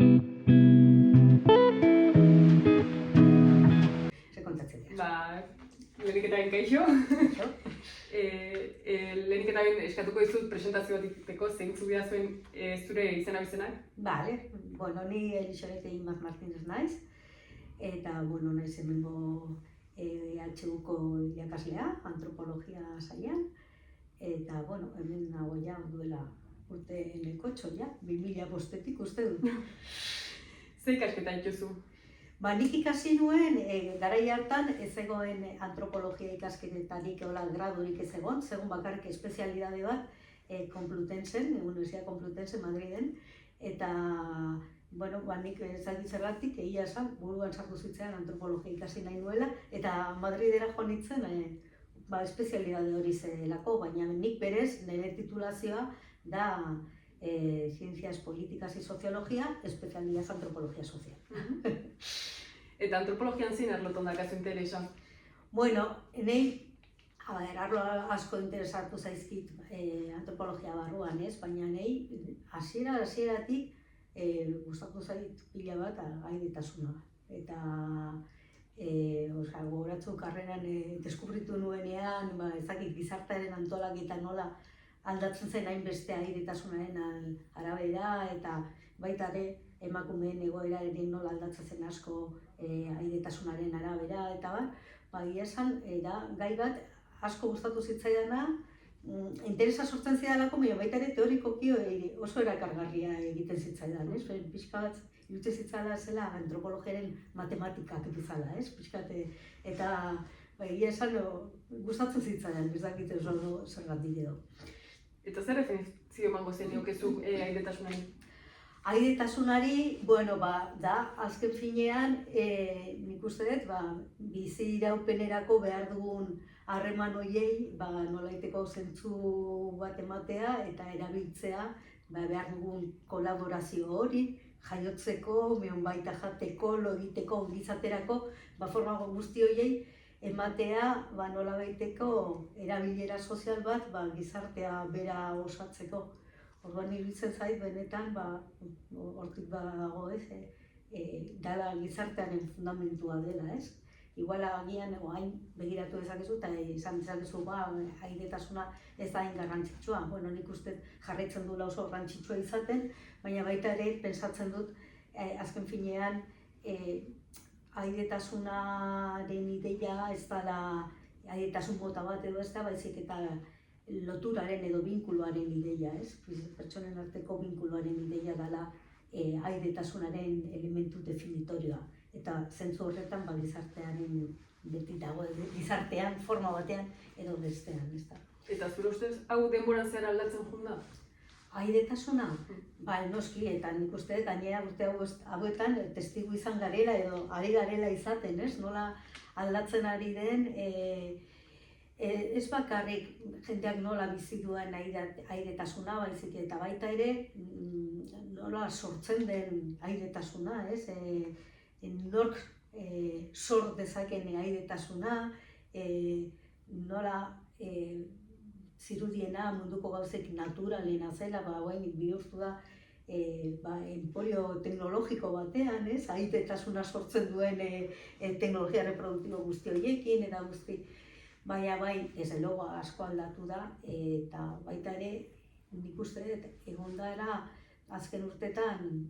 Ze kontatzen dira. Lehenik eta behin kaixo. Lehenik eta behin eskatuko dizut presentazio bat egiteko, zeintzu dira zuen zure izena-bizenak? Bale, bueno, ni Elixabete Imaz Martínez naiz, eta, bueno, naiz hemengo EHUko irakaslea, antropologia sailean, eta, bueno, hemen nago ja duela urte nekotxo, ja, 2005-etik uste dut. Ze ikasketa dituzu? Nik ikasi nuen, garai hartan ez egoen antropologia ikasketetarik eola gradurik ez egon, segun bakarrik espezialidade bat Complutensen, Universidad Complutense Madriden, eta, bueno, nik ezagit zergatik, egia esan, buruan sartu zitzaidan antropologia ikasi nahi nuela, eta Madridera joan nintzen espezialidade hori zelako, baina nik berez, nire titulazioa da Ciencias Políticas y Sociología, especialidad Antropología Social. Eta antropologian zein arlotan dakazu interesa? Bueno, nahi, arlo asko interesatu zaizkit antropologia barruan, ez? Baina nahi, hasieratik gustatu zait pila bat gaidetasuna. Eta gogoratzu karreran deskubritu nuenean, ezakit gizartearen antolaketa nola aldatzen zen hainbeste airetasunaren arabera, eta baita ere emakumeen egoeraren nola aldatzen zen asko airetasunaren arabera, eta egia esan, gai bat asko gustatu zitzaidana, interesa sortzen zidalako, baita ere teorikoki oso erakargarria egiten zitzaidan, ez? Pixka bat, iruditzen zitzaidala zela antropologiaren matematikak bezala, ez? Pixka eta egia esan gustatzen zitzaidan, ez dakit oso zergatik edo. Eta zer definizio emango zeniokezuk airetasunari? Airetasunari, bueno, da, azken finean, nik uste dut, bizi iraupenerako behar dugun harreman horiei, nolaiteko zentzu bat ematea eta erabiltzea behar dugun kolaborazio hori, jaiotzeko, baita jateko, loditeko, ongizaterako, forma guzti horiei ematea nolabaiteko erabilera sozial bat gizartea bera osatzeko. Orduan iruditzen zait benetan, hortik dago ez, dala gizartearen fundamentua dela, ez? Igual agian, hain begiratu dezakezu eta izan dezakezu, airetasuna ez da hain garrantzitsua. Bueno, nik uste jarraitzen duela oso garrantzitsua izaten, baina baita ere pentsatzen dut, azken finean, airetasunaren ideia ez dela airetasun mota bat edo ez da, baizik eta loturaren edo binkuloaren ideia, ez? Pertsonen arteko binkuloaren ideia dela airetasunaren elementu definitorioa. Eta zentzu horretan gizartearen beti dago, gizartean, forma batean edo bestean, ez da. Eta zure ustez, hau denboran zehar aldatzen joan da? Airetasuna? Noski, eta nik uste gainera urte hauetan testigu izan garela edo ari garela izaten, ez? Nola aldatzen ari den, ez bakarrik jendeak nola bizi duen airetasuna, baizik eta baita ere nola sortzen den airetasuna, ez? Nork sor dezaken airetasuna, nola zirudiena munduko gauzek naturalena zela, bihurtu da emporio teknologiko batean, ez? Airetasuna sortzen duen teknologia reproduktibo guzti horiekin, eta guzti. Baina ez logo asko aldatu da, eta baita ere, nik uste dut, egon dara azken urtetan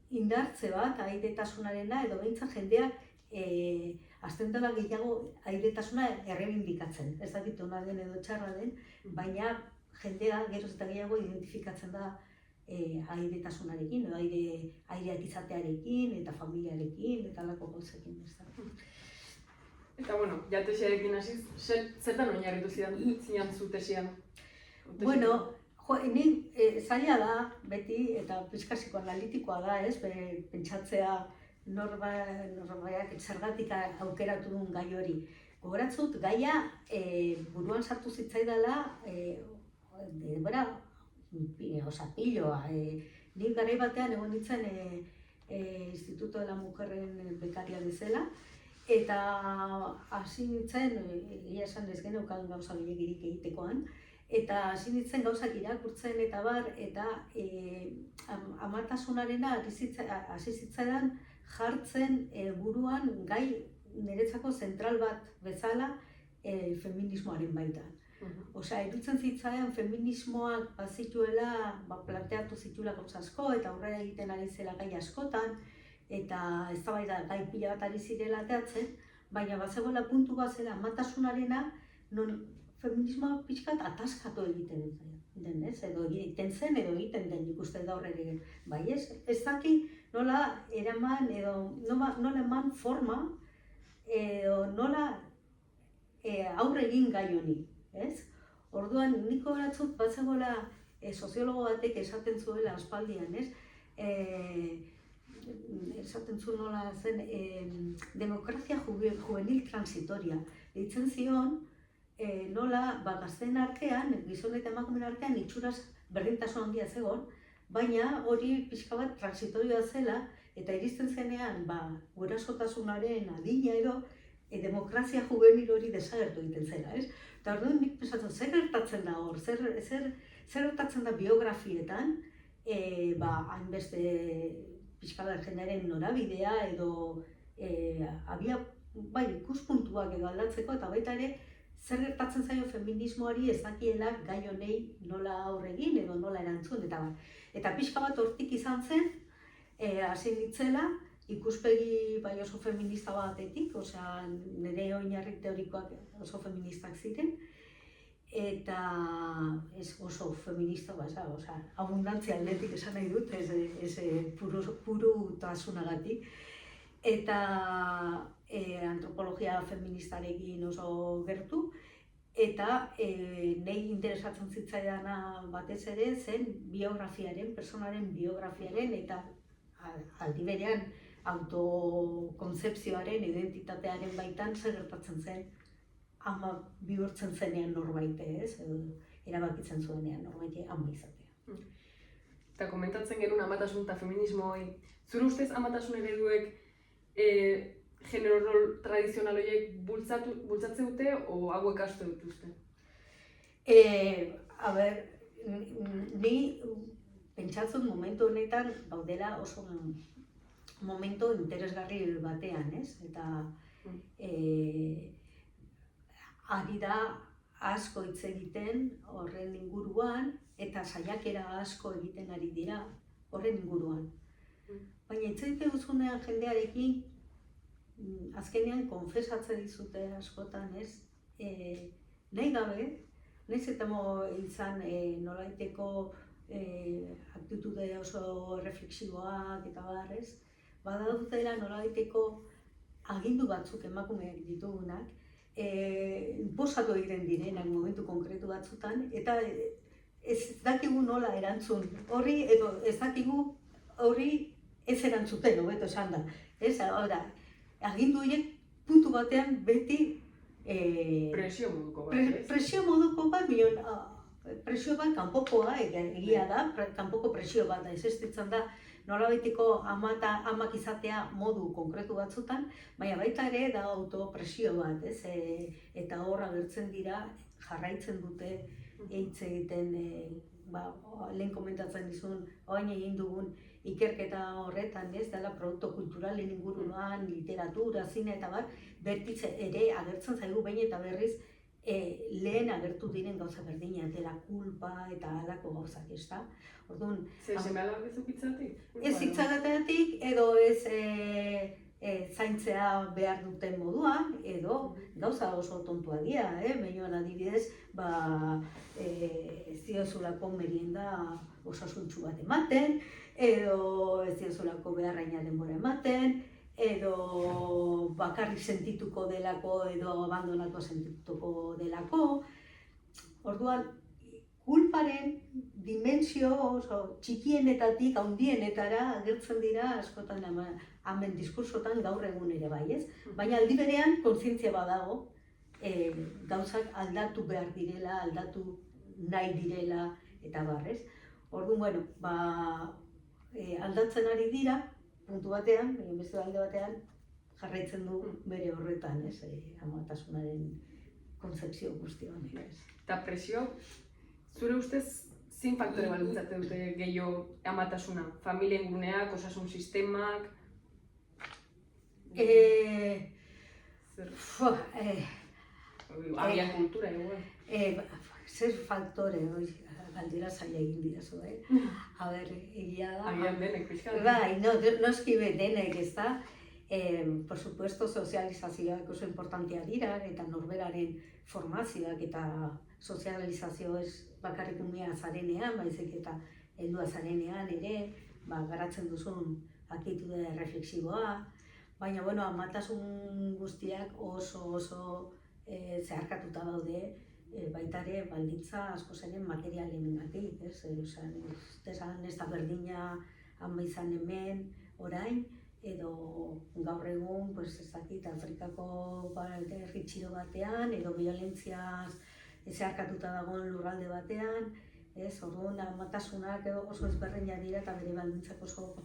indartze bat airetasunarena, edo behintzat jendeak azten dela gehiago airetasuna errebindikatzen. Ez dakit ona den edo txarra den, baina jendea geroz eta gehiago identifikatzen da airetasunarekin, edo aireak izatearekin, eta familiarekin, eta alako gauzekin. Eta, bueno, ja tesiarekin hasiz, zertan oinarritu zidan zu tesian? Bueno, nik zaila da beti, eta pixka psikoanalitikoa da, ez? Pentsatzea norbaiak zergatik aukeratu duen gai hori. Gogoratzut, gaia buruan sartu zitzaidala, piloa. Nik garai batean egon nintzen Instituto de la Mujerren bekaria bezala, eta hasi nintzen, egia esan ez geneukan gauza gehiagirik egitekoan, Eta hasi nintzen gauzak irakurtzen eta bar, eta amatasunarena hasi zitzaidan jartzen buruan gai niretzako zentral bat bezala feminismoaren baitan. Osea, iruditzen zitzaidan feminismoak bazituela, planteatu zituela gauza asko eta aurrera egiten ari zela gai askotan, eta eztabaida gai pila bat ari zirela ateratzen, baina bazegoela puntu bat zela amatasunarena, non feminismoa pixkat ataskatu egiten den, ez? Edo egiten zen, edo egiten den ikusten da horre ere. Bai, ez daki nola eraman, edo nola eman forma, edo nola aurre egin gai honi, ez? Orduan, niko beratzut batzegoela soziologo batek esaten zuela aspaldian, ez? Esaten zuen nola zen demokrazia juvenil transitoria. Deitzen zion, nola gazteen artean, gizon eta emakumeen artean itxuraz berdintasun handia zegoen, baina hori pixka bat transitorioa zela, eta iristen zenean gurasotasunaren adina edo demokrazia juvenil hori desagertu egiten zela, ez? Eta orduan nik pensatzen, zer gertatzen da hor, zer gertatzen da biografietan, hainbeste pixka bat jendearen norabidea edo ikuspuntuak edo aldatzeko, eta baita ere, zer gertatzen zaio feminismoari ez dakiela gai honei nola aurre egin edo nola erantzun, eta pixka bat hortik izan zen, hasi nintzela, ikuspegi oso feminista batetik, osea, nire oinarri teorikoak oso feministak ziren, eta ez oso feminista, osea, abundantzia aldetik esan nahi dut, ez purutasunagatik, eta antropologia feministarekin oso gertu, eta nahi interesatzen zitzaidana batez ere zen biografiaren, personaren biografiaren eta aldi berean autokontzepzioaren, identitatearen baitan zer gertatzen zen ama bihurtzen zenean norbait, ez? Erabakitzen zuenean norbait ama izatea. Eta komentatzen genuen amatasun eta feminismo hori, zure ustez amatasun ereduek genero rol tradizional horiek bultzatze dute o hauek aste dituzte? Ni pentsatzen momentu honetan gaudela oso momentu interesgarri batean, ez? Eta ari da asko hitz egiten horren inguruan eta saiakera asko egiten ari dira horren inguruan. Baina hitz egiten duzunean jendearekin azkenean konfesatzen dizute askotan, ez? Nahi gabe, nahiz eta izan nolaiteko aktitude oso reflexiboak eta bar, ez? Badaudela nolaiteko agindu batzuk emakumeak ditugunak, inposatu egiten direnak momentu konkretu batzutan, eta ez dakigu nola erantzun horri, edo ez dakigu horri ez erantzuten, hobeto esan da. Agindu horiek puntu batean beti presio moduko bat, ez? Presio moduko bat, presio bat kanpokoa, egia da, kanpoko presio bat da, existitzen da nolabaiteko amak izatea modu konkretu batzutan, baina baita ere da autopresio bat, ez? Eta hor agertzen dira, jarraitzen dute hitz egiten, lehen komentatzen dizun, orain egin dugun ikerketa horretan, ez? Dela produktu kulturalen inguruan, literatura, zine eta bar, bertitze ere agertzen zaigu behin eta berriz lehen agertu diren gauza berdina, dela kulpa eta halako gauzak, ez da? Orduan, seme-alabak ez ukitzatik? Ez hitzagatetik, edo ez zaintzea behar duten moduan, edo gauza oso tontua dira, Meinoan adibidez, ez diozulako merienda osasuntsu bat ematen, edo ez diozulako beharraina denbora ematen, edo bakarrik sentituko delako edo abandonatu sentituko delako. Orduan, kulparen dimensio oso txikienetatik handienetara agertzen dira askotan hemen diskursotan gaur egun ere bai, ez? Baina aldi berean kontzientzia badago gauzak aldatu behar direla, aldatu nahi direla eta bar, ez? Orduan, aldatzen ari dira, puntu batean, beste alde batean, jarraitzen du bere horretan, ez? Amatasunaren kontzepzio guzti honek, ez? Eta presio Zure ustez, zein faktore baldintzatzen dute gehiago amatasuna? Familia inguruneak, osasun sistemak? Zer? Agian kultura, igual. Zer faktore, galdera zaila egin dirazu, A ber, egia da. Agian denek pixka. Bai, noski denek, ez da. Por supuesto, sozializazioak oso importantea dira, eta norberaren formazioak eta sozializazio ez bakarrik umea zarenean, baizik eta heldua zarenean ere, garatzen duzun aktitude reflexiboa. Baina, amatasun guztiak oso zeharkatuta daude, baita ere baldintza asko zaren materialengatik, ez da berdina ama izan hemen, orain, edo gaur egun, ez dakit, Afrikako herri txiro batean, edo violentziaz zeharkatuta dagoen lurralde batean, orduan amatasunak oso ezberdinak dira eta bere baldintzak oso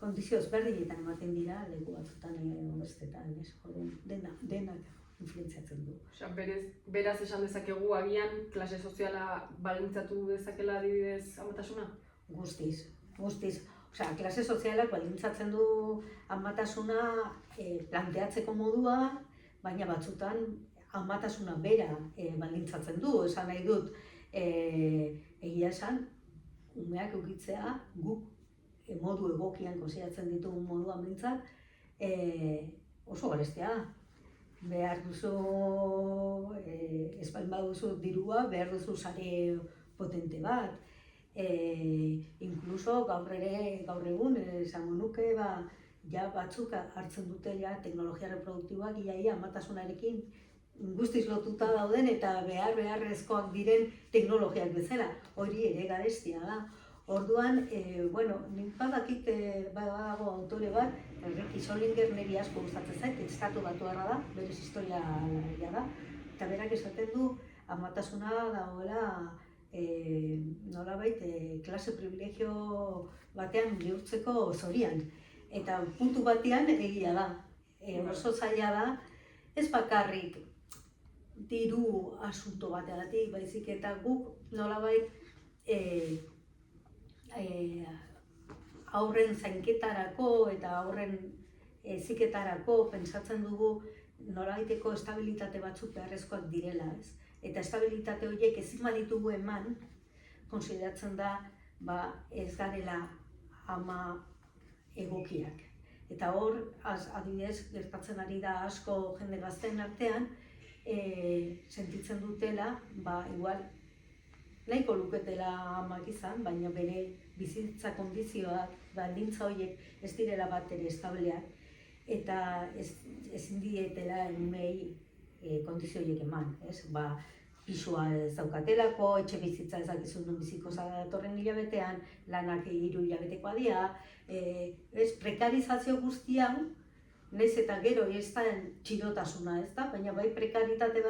kondizio ezberdinetan ematen dira, leku batzutan bestetan, denak influentziatzen du. Beraz esan dezakegu agian klase soziala baldintzatu dezakela adibidez amatasuna? Guztiz. Klase sozialak baldintzatzen du amatasuna planteatzeko modua, baina batzutan amatasuna bera baldintzatzen du. Esan nahi dut, egia esan, umeak eukitzea guk modu egokian konsideratzen ditugun moduan behintzat oso garestea. Behar duzu, ez baduzu dirua, behar duzu sare potente bat. Inkluso gaur egun, esango nuke, batzuk hartzen dute teknologia reproduktiboak iaia amatasunarekin guztiz lotuta dauden eta beharrezkoak diren teknologiak bezala. Hori ere garestia da. Orduan, nik badakit badago autore bat, Ricky Solinger niri asko gustatzen zait, estatu batuarra da, berez historialaria da, eta berak esaten du amatasuna dagoela nolabait klase privilegio batean bihurtzeko zorian. Eta puntu batean egia da, oso zaila da, ez bakarrik diru asunto bateagatik, baizik eta guk nolabait haurren zainketarako eta haurren heziketarako pentsatzen dugu nolabaiteko estabilitate batzuk beharrezkoak direla, ez? Eta estabilitate horiek ezin baditugu eman, konsideratzen da ez garela ama egokiak. Eta hor, adibidez, gertatzen ari da asko jende gazteen artean, sentitzen dutela, igual, nahiko luketela amak izan, baina bere bizitza kondizioak, baldintza horiek ez direla bat ere estableak, eta ezin dietela umei kondizio horiek eman, ez? Pisua ez daukatelako, etxe bizitza ez dakizun non biziko datorren hilabetean, lanak 3 hilabetekoa dira, prekarizazio guzti hau, nahiz eta gero ez da txirotasuna, ez da? Baina bai prekaritate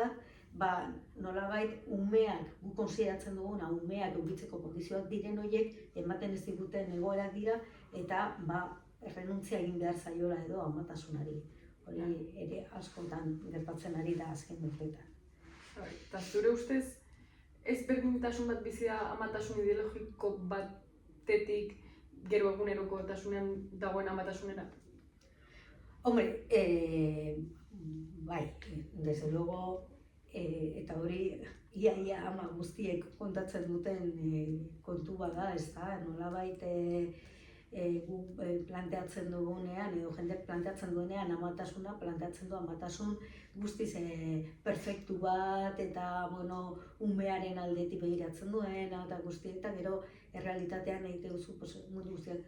bat, nolabait umeak, gu konsideratzen duguna, umeak eukitzeko kondizioak diren horiek ematen ez diguten egoerak dira, eta errenuntzia egin behar zaiola edo amatasunari. Hori ere askotan gertatzen ari da azken urteetan. Eta zure ustez, ezberdintasun bat bizi da amatasun ideologiko batetik gero egunerokotasunean dagoen amatasunera? Hombre, bai, desde luego, eta hori ia ama guztiek kontatzen duten kontu bada, ez da, nolabait gu planteatzen dugunean, edo jendek planteatzen duenean amatasuna, planteatzen du amatasun guztiz perfektu bat, eta umearen aldetik begiratzen duena, eta guztiek, eta gero errealitatean egite duzu mundu guztiak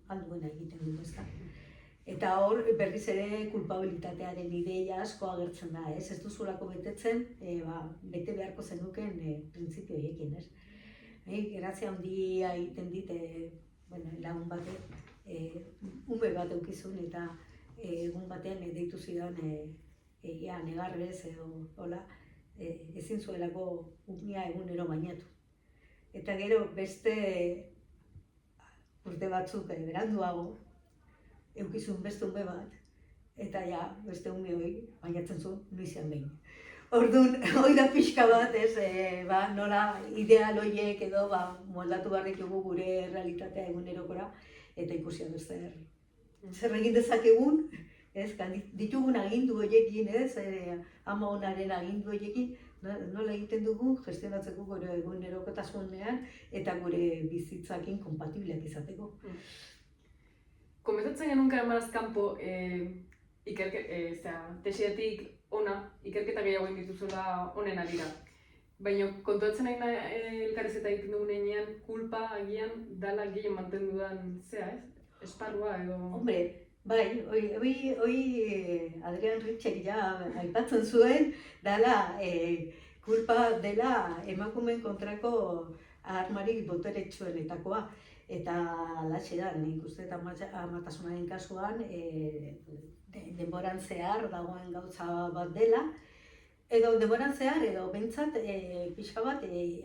alduena egiten du, ez da. Eta hor, berriz ere kulpabilitatearen ideia asko agertzen da, ez? Ez duzulako betetzen, bete beharko zenuken printzipio horiekin, ez? Grazia handia egiten dit, lagun batek, ume bat eukizun eta egun batean deitu zidan negarrez edo hola, ezin zuelako umea egunero bainatu. Eta gero beste urte batzuk beranduago, eukizun beste ume bat, eta beste ume hori bainatzen zuen nuizean behin. Orduan, hoi da pixka bat, nola ideal horiek edo moldatu behar ditugu gure realitatea egunerokora eta ikusi adu zer egin dezakegun, ditugun agindu horiekin, ama onaren agindu horiekin, nola egiten dugu gestionatzeko gure egunerokotasunean eta gure bizitzakin kompatibleak izateko. Komentatzen genuen kamaraz kanpo, tesiatik ona, ikerketa gehiago egin dituzuela honen arira. Baina kontuatzen nahi elkarrizketa egiten dugunean, kulpa agian dala gehien mantendu dudan zea, ez? Esparrua edo... Hombre, bai, hoi Adrian Ritchek ja aipatzen zuen, dala kulpa dela emakumeen kontrako armarik boteretsuenetakoa. Eta alaxe da, nik uste amatasunaren kasuan denboran zehar dagoen gauza bat dela, edo denboran zehar, edo behintzat pixka bat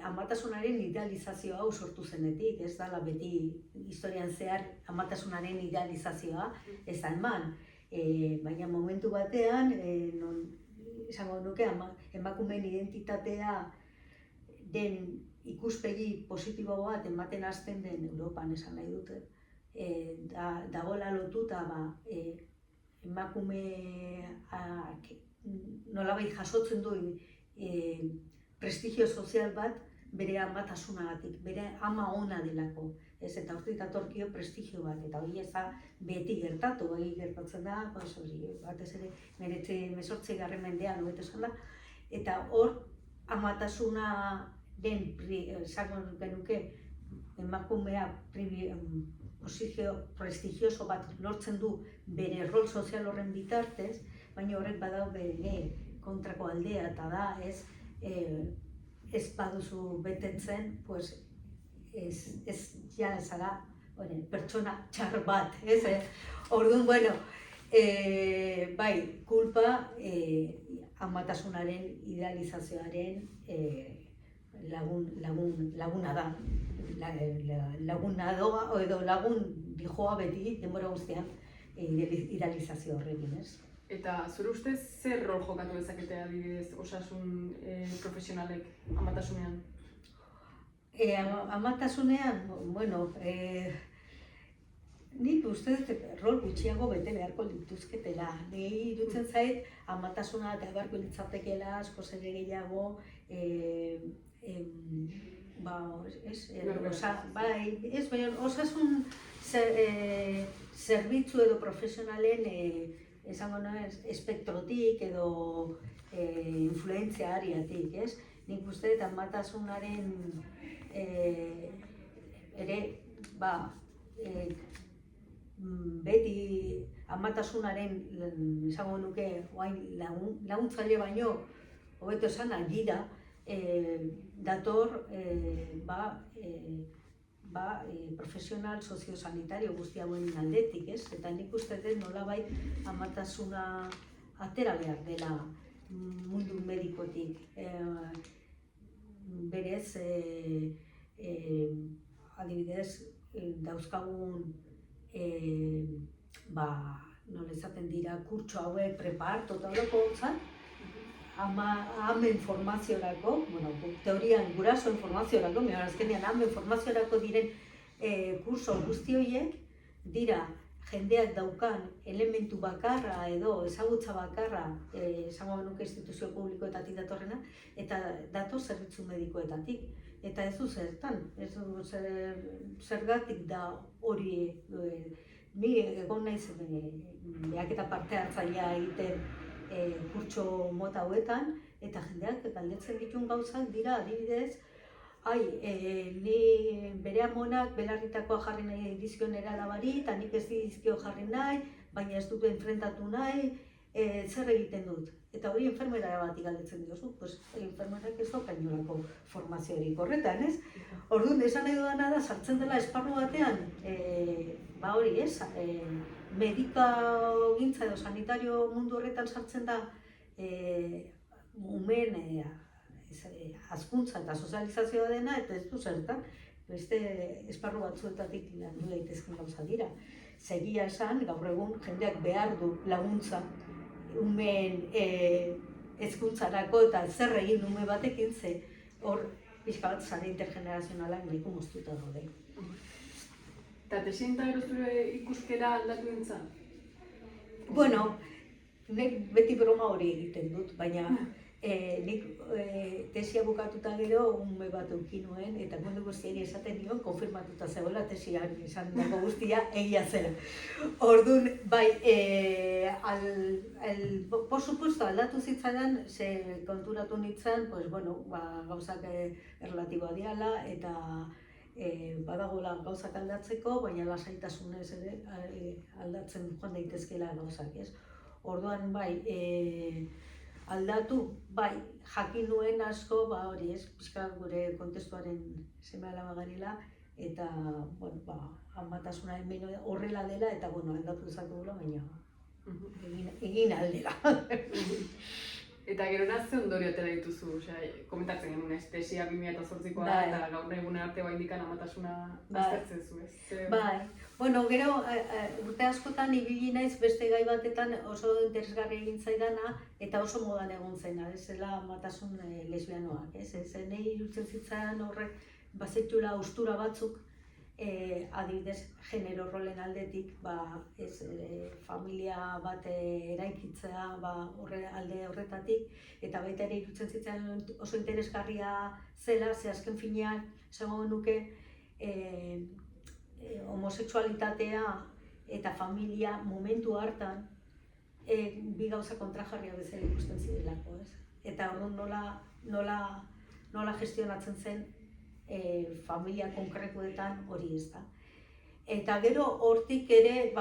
amatasunaren idealizazioa hau sortu zenetik, ez dela beti historian zehar amatasunaren idealizazioa ez da eman. Baina momentu batean, esango nuke, emakumeen identitatea den ikuspegi positibo bat ematen hasten den Europan esan nahi dute. Dagoela lotuta emakumeak nolabait jasotzen du prestigio sozial bat bere amatasunagatik, bere ama ona delako. Eta hortik datorkio prestigio bat, eta hori ez da beti gertatu, hori gertatzen da, batez ere 19. mendean hobeto esan da, eta hor amatasuna den, esango genuke, emakumea posizio prestigioso bat lortzen du bere rol sozial horren bitartez, baina horrek badau bere kontrako aldea, eta da ez baduzu betetzen, ez ja zara pertsona txar bat, ez? Orduan, bueno, bai, kulpa amatasunaren idealizazioaren laguna da. Laguna doa, edo lagun dijoa beti, denbora guztian, idealizazio horrekin, ez? Eta zure ustez zer rol jokatu dezakete adibidez osasun profesionalek amatasunean? Amatasunean, bueno, nik uste rol gutxiago bete beharko lituzketela. Ni irutzen zait amatasuna eta beharko litzatekeela asko ere gehiago osasun zerbitzu edo profesionalen esango naiz espektrotik edo influentzia ariatik, ez? Nik uste dut amatasunaren ere beti amatasunaren esango nuke laguntzaile baino hobeto esan algira dator profesional soziosanitario guzti hauen aldetik, ez? Eta nik uste dut nolabait amatasuna atera behar dela mundu medikotik. Berez, adibidez, dauzkagun nola izaten dira kurtso hauek preparto eta horreko zan, amen formaziorako, teorian guraso informaziorako, azkenean amen formaziorako diren kurso guzti horiek dira jendeak daukan elementu bakarra edo ezagutza bakarra, esango genuke instituzio publikoetatik datorrena, eta dator zerbitzu medikoetatik. Eta ez du zertan, ez du zergatik da hori, ni egon naiz behaketa parte hartzailea egiten kurtso mota hauetan, eta jendeak galdetzen dituen gauzak dira adibidez, ni bere amonak belarritakoa jarri nahi dizkion eralabari, eta nik ez dizkio jarri nahi, baina ez dut enfrentatu nahi, zer egiten dut. Eta hori enfermera batik galdetzen diozu, enfermerak ez dauka inolako formaziorik horretan, ez? Orduan, esan nahi dudana da, sartzen dela esparru batean, hori ez, medikagintza edo sanitario mundu horretan sartzen da umeen hazkuntza eta sozializazioa dena, eta ez du zertan, beste esparru batzuetatik landu daitezken gauza dira. Segia esan, gaur egun jendeak behar du laguntza umeen hezkuntzarako eta zer egin ume batekin ze hor pixka bat sare intergenerazionalak nahiko moztuta daude. Eta tesien eta gero zure ikuskera aldatu nintzen? Bueno, nik beti broma hori egiten dut, baina nik tesia bukatuta gero ume bat eduki nuen eta mundu guztiari esaten nion konfirmatuta zegoela tesian esan dago guztia egia zela. Orduan, bai, por supuesto aldatu zitzaidan, ze konturatu nintzen, pues bueno, gauzak erlatiboa diala eta badagoela gauzak aldatzeko, baina lasaitasunez ere aldatzen joan daitezkeela gauzak, ez? Orduan, bai, aldatu, bai, jakin nuen asko, hori ez, pixka gure kontestuaren seme-alaba garela, eta, bueno, amatasuna hemen horrela dela, eta, bueno, aldatu dezakegula, baina egin aldera. Eta gero ze ondorio atera dituzu, komentatzen genuen tesia 2008koa eta gaur egun arte indikan amatasuna aztertzen zu, ez? Bai, bueno, gero urte askotan ibili naiz beste gai batetan oso interesgarri egin zaidana eta oso modan egon zena, ez zela amatasun lesbianoak, ez? Zenei iruditzen zitzaidan horrek bazitula haustura batzuk, adibidez, genero rolen aldetik, familia bat eraikitzea alde horretatik, eta baita ere iruditzen zitzaidan oso interesgarria zela, ze azken finean, esango nuke, homosexualitatea eta familia momentu hartan bi gauza kontrajarria bezala ikusten zirelako, ez? Eta orduan nola gestionatzen zen familia konkretuetan hori ez da. Eta gero hortik ere,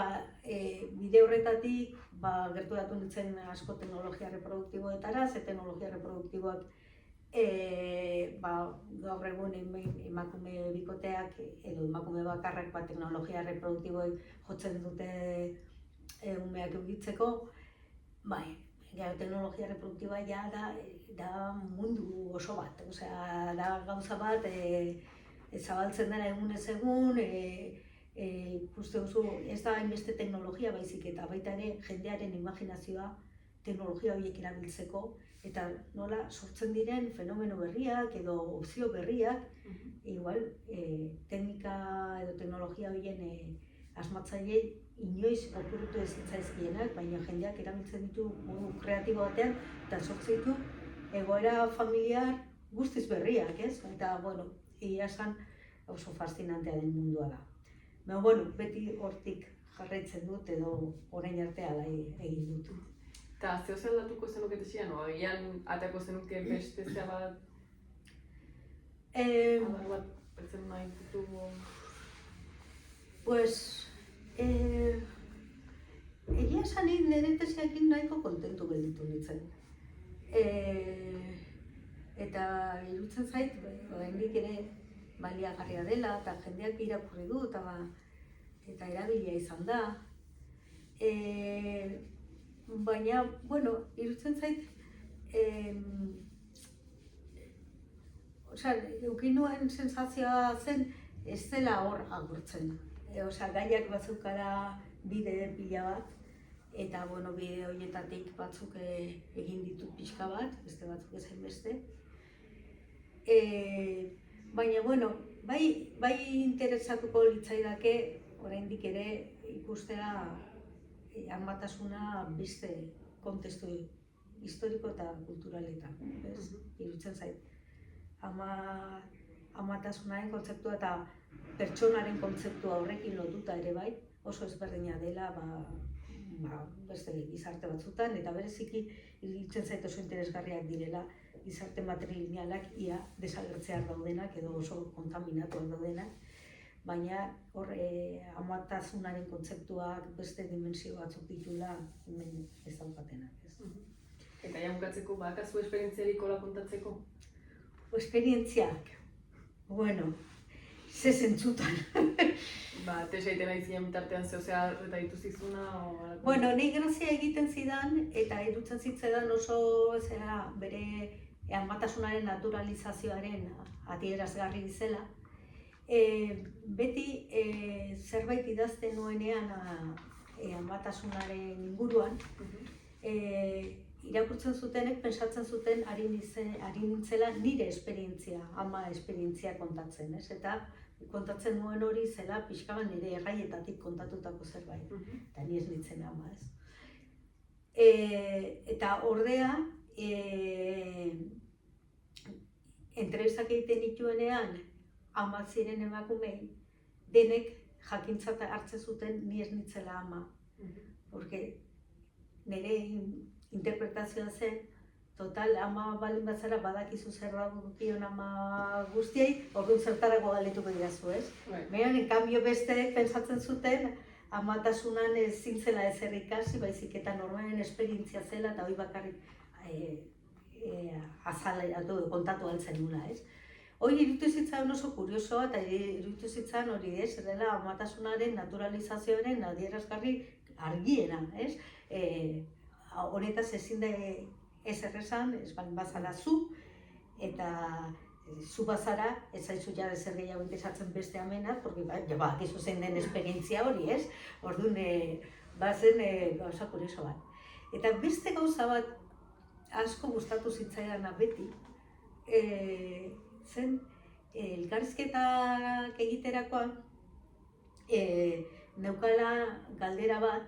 bide horretatik, gerturatu nintzen asko teknologia reproduktiboetara, ze teknologia reproduktiboak gaur egun emakume bikoteak edo emakume bakarrak teknologia reproduktiboi jotzen dute umeak eukitzeko, bai, teknologia reproduktiboa ja da mundu oso bat, osea, da gauza bat zabaltzen dena egunez egun, ikuste duzu, ez da hainbeste teknologia baizik eta baita ere jendearen imaginazioa teknologia horiek erabiltzeko eta nola sortzen diren fenomeno berriak edo opzio berriak, igual teknika edo teknologia horien asmatzailei inoiz okurritu ez zitzaizkienak, baina jendeak erabiltzen ditu modu kreatibo batean eta sortzen ditu egoera familiar guztiz berriak, ez? Eta, bueno, egia esan oso fascinantea den mundua da. Baina, bueno, beti hortik jarraitzen dut edo orain arte ala egin dut. Eta zeo zer aldatuko zenuke tesian, o agian atako zenuke beste zea bat? Adar bat pertzen nahi ditugu? Pues, egia esanik nire tesiakin nahiko kontentu gelditu nintzen. Eta iruditzen zait, oraindik ere baliagarria dela eta jendeak irakurri du eta erabilia izan da. Baina, bueno, iruditzen zait, eduki nuen sensazioa zen ez dela hor agurtzen. Gaiak batzukara bide pila bat, eta bide horietatik batzuk egin ditut pixka bat, beste batzuk ezain beste. Baina, bai interesatuko litzaidake oraindik ere ikustera amatasuna beste kontestu historiko eta kulturaletan, iruditzen zait. Amatasunaren kontzeptua eta pertsonaren kontzeptua horrekin lotuta ere bai, oso ezberdina dela beste gizarte batzutan, eta bereziki iruditzen zait oso interesgarriak direla gizarte matrilinealak ia desagertzear daudenak edo oso kontaminatuak daudenak, baina hor amatasunaren kontzeptuak beste dimensio batzuk ditula hemen ez daukatenak. Eta ja bukatzeko, bakazu esperientziarik hola kontatzeko? Esperientziak, bueno, ze zentzutan. Tesa egiten ari zinen bitartean zehozea eta dituzizuna? Bueno, nahi grazia egiten zidan eta iruditzen zitzaidan oso bere amatasunaren naturalizazioaren adierazgarri zela. Beti zerbait idazten nuenean amatasunaren inguruan, irakurtzen zutenek pentsatzen zuten ari nintzela nire esperientzia, ama esperientzia kontatzen, ez? Eta kontatzen nuen hori zela pixka bat nire erraietatik kontatutako zerbait, eta ni ez nintzen ama, ez? Eta ordea, entrevistak egiten dituenean, ama ziren emakumei, denek jakintzat hartzen zuten ni ez nintzela ama. Porque nire interpretazioa zen, total, ama baldin bazara badakizu zer dagokion ama guztiei, orduan zertarako galdetuko didazu, ez? Baina, en cambio, besteek pentsatzen zuten, amatasunan ez zintzela ezer ikasi, baizik eta normalen esperientzia zela, eta hori bakarrik kontatu altzen nula, ez? Hori iruditu zitzaidan oso kuriosoa, eta iruditu zitzaidan hori, ez? Dela amatasunaren naturalizazioaren adierazgarri argiena, ez? Honetaz ezin da ezer esan, ez baldin bazara zu, eta zu bazara, ez zaizu jara ezer gehiago interesatzen beste amenaz, porque bakizu zein den esperientzia hori, ez? Orduan, bazen gauza kurioso bat. Eta beste gauza bat asko gustatu zitzaidana beti, zen elkarrizketak egiterakoan neukala galdera bat,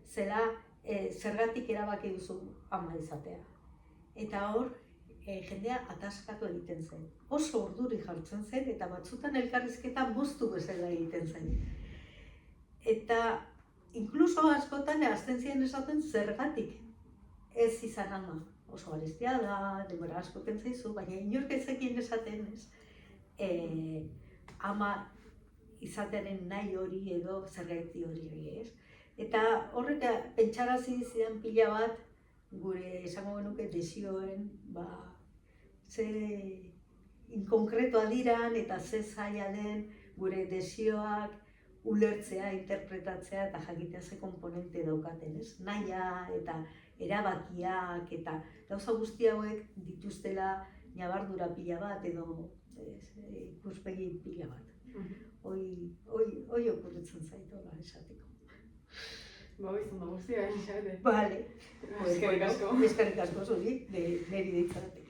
zela zergatik erabaki duzu ama izatea. Eta hor, jendea ataskatu egiten zen. Oso urduri jartzen zen, eta batzutan elkarrizketa moztu bezala egiten zen. Eta inkluso askotan hasten ziren esaten zergatik ez izan ama. Oso garestia da, denbora asko kentzaizu, baina inork ez zekien esaten ez. Ama izatearen nahi hori edo zergaiti hori, ez? Eta horrek pentsarazi zidan pila bat, gure esango genuke desioen, ze inkonkretoa diran eta ze zaila den gure desioak ulertzea, interpretatzea eta jakitea ze komponente daukaten, ez? Nahia eta erabakiak eta gauza guzti hauek dituztela ñabardura pila bat edo ikuspegi pila bat. Hoi okurritzen zait hola esateko. Izan da guztia, Xabete. Vale. Eskerrik asko. Eskerrik asko zuri, niri deitzaratik.